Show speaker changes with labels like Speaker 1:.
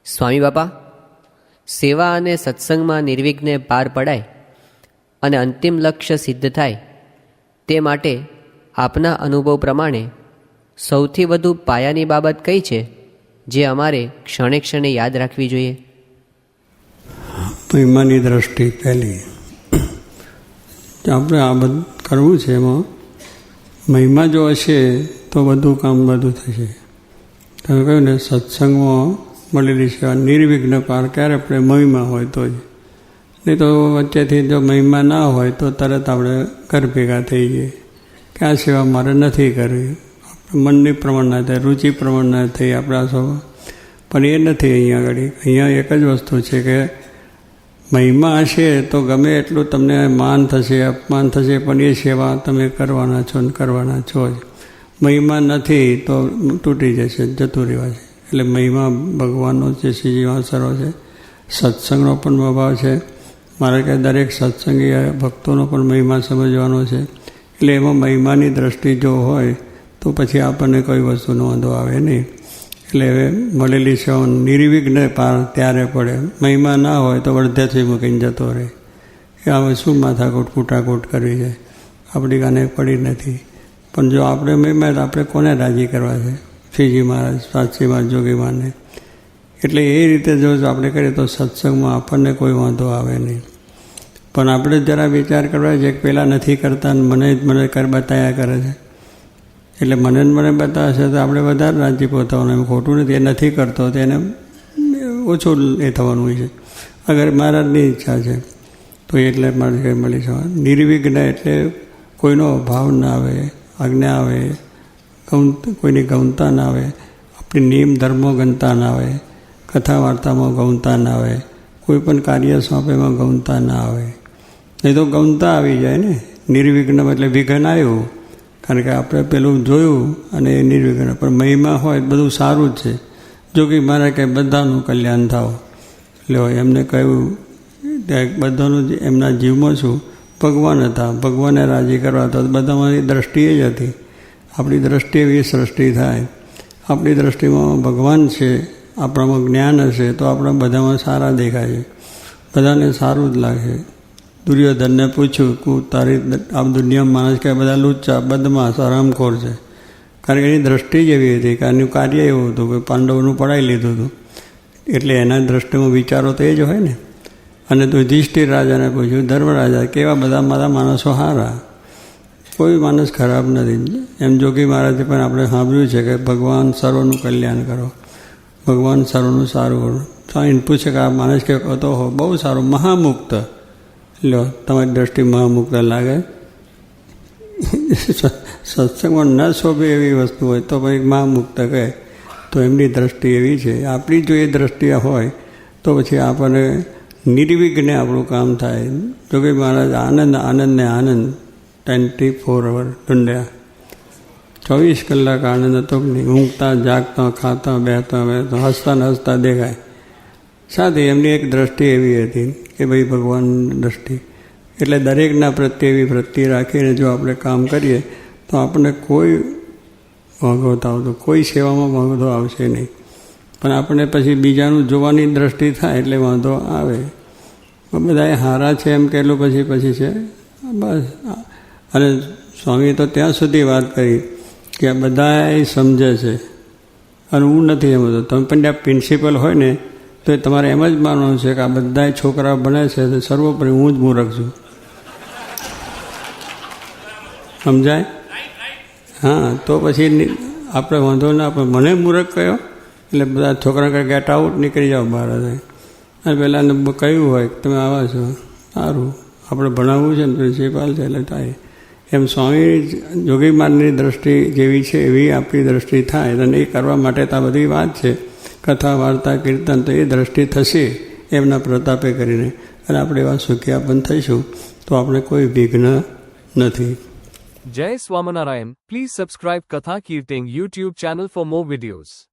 Speaker 1: સ્વામી બાપા, સેવા અને સત્સંગમાં નિર્વિઘ્ને પાર પડાય અને અંતિમ લક્ષ્ય સિદ્ધ થાય તે માટે આપના અનુભવ પ્રમાણે સૌથી વધુ પાયાની બાબત કઈ છે જે અમારે ક્ષણે ક્ષણે યાદ રાખવી જોઈએ?
Speaker 2: મહિમાની દ્રષ્ટિ પહેલી. આપણે આ બધું કરવું છે, એમાં મહિમા જો હશે તો બધું કામ બધું થશે. તમે કહ્યું ને, સત્સંગમાં મળેલી સેવા નિર્વિઘ્ન પાર ક્યારે આપણે મહિમા હોય તો જ, નહીં તો વચ્ચેથી જો મહિમા ના હોય તો તરત આપણે ઘર ભેગા થઈ જઈએ કે આ સેવા મારે નથી કરવી. મનની પ્રમાણ ના થાય, રુચિ પ્રમાણ ના થઈ આપણા સ્વભાવ. પણ એ નથી અહીંયા આગળ. અહીંયા એક જ વસ્તુ છે કે મહિમા હશે તો ગમે એટલું તમને માન થશે, અપમાન થશે, પણ એ સેવા તમે કરવાના છો ને કરવાના છો જ. મહિમા નથી તો તૂટી જશે, જતું રહેવા છે. એટલે મહિમા ભગવાનનો જે શ્રીજીવાસરો છે, સત્સંગનો પણ સ્વભાવ છે. મારે કે દરેક સત્સંગી ભક્તોનો પણ મહિમા સમજવાનો છે. એટલે એમાં મહિમાની દ્રષ્ટિ જો હોય તો પછી આપણને કોઈ વસ્તુનો વાંધો આવે નહીં. એટલે હવે મળેલી સેવા નિર્વિઘ્ન પાર ત્યારે પડે. મહિમા ના હોય તો અડધેથી મૂકીને જતો રહે કે હવે શું માથાકૂટ કૂટાકૂટ કરવી છે, આપણી કાને પડી નથી. પણ જો આપણે મહિમા તો આપણે કોને રાજી કરવા છે? શ્રીજી મહારાજ, સાચી મહારાજ, જોગી મહારાજને. એટલે એ રીતે જો આપણે કરીએ તો સત્સંગમાં આપણને કોઈ વાંધો આવે નહીં. પણ આપણે જરા વિચાર કરવા છે કે પેલા નથી કરતા મને બતાવ્યા કરે છે, એટલે મને બતાવશે તો આપણે વધારે રાજી પોતાવાનું. એમ ખોટું નથી, એ નથી કરતો તો એને ઓછું એ થવાનું હોય છે. અગર મહારાજની ઈચ્છા છે તો એટલે મારે કંઈ મળી જવા. નિર્વિઘ્ન એટલે કોઈનો અભાવ ના આવે, આજ્ઞા આવે, કોઈની ગૌણતા ના આવે, આપણી નિયમ ધર્મો ગણતા ના આવે, કથા વાર્તામાં ગૌણતા ના આવે, કોઈ પણ કાર્ય સોંપેમાં ગૌણતા ના આવે. નહીં તો ગૌણતા આવી જાય ને. નિર્વિઘ્ન એટલે વિઘ્ન આવ્યું, કારણ કે આપણે પેલું જોયું અને એ નિર્વિઘ્ન. પણ મહિમા હોય બધું સારું જ છે. જો કે મારે કંઈ બધાનું કલ્યાણ થાવ, એટલે એમને કહ્યું બધાનું એમના જીવમાં શું ભગવાન હતા, ભગવાનને રાજી કરવા તો બધામાં દ્રષ્ટિ જ હતી. આપણી દ્રષ્ટિ એવી સૃષ્ટિ થાય. આપણી દ્રષ્ટિમાં ભગવાન છે, આપણામાં જ્ઞાન હશે તો આપણા બધામાં સારા દેખાય છે, બધાને સારું જ લાગે. દુર્યોધનને પૂછ્યું કે તારી આ દુનિયામાં માણસ કે બધા લુચ્ચા, બદમાશ, હરામખોર છે, કારણ કે એની દ્રષ્ટિ જ એવી હતી કે આનું કાર્ય એવું હતું કે પાંડવોનું પડાવી લીધું હતું. એટલે એના દ્રષ્ટિમાં વિચારો તો એ જ હોય ને. અને તો યુધિષ્ઠિર રાજાને પૂછ્યું, ધર્મરાજા, કેવા બધા મારા માણસો સારા, કોઈ માણસ ખરાબ નથી. એમ જોગી મહારાજે પણ આપણે સાંભળ્યું છે કે ભગવાન સર્વનું કલ્યાણ કરો, ભગવાન સર્વનું સારું કરો. સ્વામી પૂછે કે આ માણસ કે તો બહુ સારું, મહામુક્ત. લો, તમારી દ્રષ્ટિ મહામુક્ત લાગે. સત્સંગમાં ન શોભે એવી વસ્તુ હોય તો પછી મહામુક્ત કહે, તો એમની દ્રષ્ટિ એવી છે. આપણી જો એ દ્રષ્ટિ હોય તો પછી આપણને નિર્વિઘ્ને આપણું કામ થાય. જો કે મહારાજ આનંદ આનંદ ને આનંદ 24 અવર ઢૂંઢ્યા, 24 કલાક આનંદ હતો કે નહીં. ઊંઘતા, જાગતા, ખાતા, બેહતા, હસતા ને હસતા દેખાય. સાથે એમની એક દ્રષ્ટિ એવી હતી કે ભાઈ ભગવાન દ્રષ્ટિ. એટલે દરેકના પ્રત્યે એવી વૃત્તિ રાખીને જો આપણે કામ કરીએ તો આપણને કોઈ વાંધો આવતો, કોઈ સેવામાં વાંધો આવશે નહીં. પણ આપણે પછી બીજાનું જોવાની દ્રષ્ટિ થાય એટલે વાંધો આવે. બધા એ હારા છે એમ કહેલું પછી છે બસ. અને સ્વામીએ તો ત્યાં સુધી વાત કરી કે બધા સમજે છે અને હું નથી સમજતો. તમે પણ ત્યાં પ્રિન્સિપલ હોય ને તો તમારે એમ જ માનવાનું છે કે આ બધા છોકરા ભણે છે તો સર્વોપરી હું જ મૂર્ખ છું. સમજાય? હા, તો પછી આપણે વાંધો ના. આપણે મને મૂર્ખ કહ્યો એટલે બધા છોકરા કહે ગેટ આઉટ, નીકળી જાઓ બહાર. અને પહેલાં કહ્યું હોય કે તમે આવા છો, સારું, આપણે ભણાવવું છે ને પ્રિન્સિપાલ છે એટલે થાય. એમ સ્વામી જોગી મહારાજની દ્રષ્ટિ જેવી છે એવી આપણી દ્રષ્ટિ થાય. અને એ કરવા માટે તો આ બધી વાત છે, કથા વાર્તા કીર્તન. તો એ દ્રષ્ટિ થશે એમના પ્રતાપે કરીને, અને આપણે એવા સુખિયા પણ થઈશું તો આપણે કોઈ વિઘ્ન નથી.
Speaker 3: Jai Swaminarayan. Please subscribe Katha Kirtan YouTube channel for more videos.